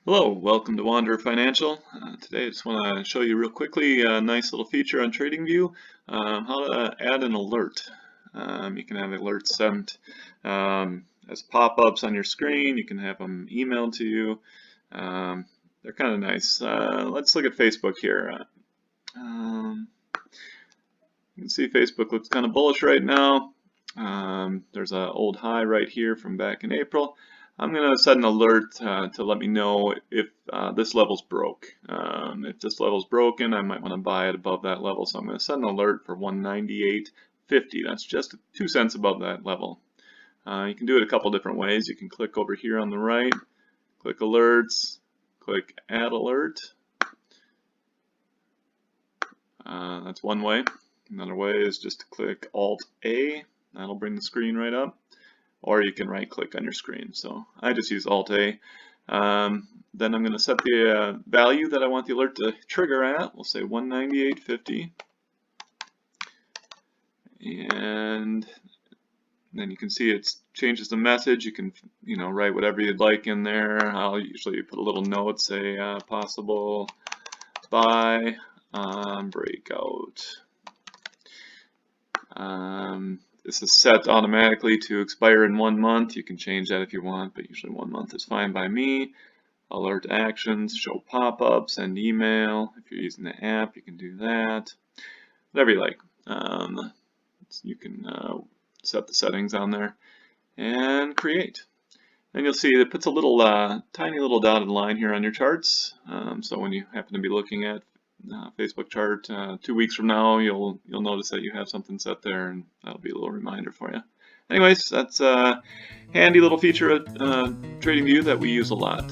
Hello, welcome to Wanderer Financial. Today I just want to show you real quickly a nice little feature on TradingView, how to add an alert. You can have alerts sent as pop-ups on your screen. You can have them emailed to you. They're kind of nice. Let's look at Facebook here. You can see Facebook looks kind of bullish right now. There's an old high right here from back in April. I'm going to set an alert to let me know if this level's broke. If this level's broken, I might want to buy it above that level. So I'm going to set an alert for 198.50. That's just 2 cents above that level. You can do it a couple different ways. You can click over here on the right, click alerts, click add alert. That's one way. Another way is just to click Alt-A. That'll bring the screen right up. Or you can right click on your screen. So I just use Alt-A. Then I'm going to set the value that I want the alert to trigger at. We'll say 198.50. And then you can see it changes the message. You can write whatever you'd like in there. I'll usually put a little note, say possible buy breakout. This is set automatically to expire in 1 month. You can change that if you want, but usually 1 month is fine by me. Alert actions, show pop-ups, send email. If you're using the app, you can do that. Whatever you like. You can set the settings on there and create. And you'll see it puts a little tiny little dotted line here on your charts. So when you happen to be looking at Facebook chart 2 weeks from now, you'll notice that you have something set there, and that'll be a little reminder for you. Anyways, that's a handy little feature of TradingView that we use a lot.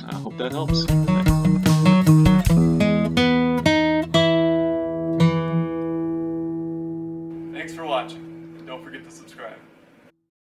I hope that helps. Thanks for watching, and don't forget to subscribe.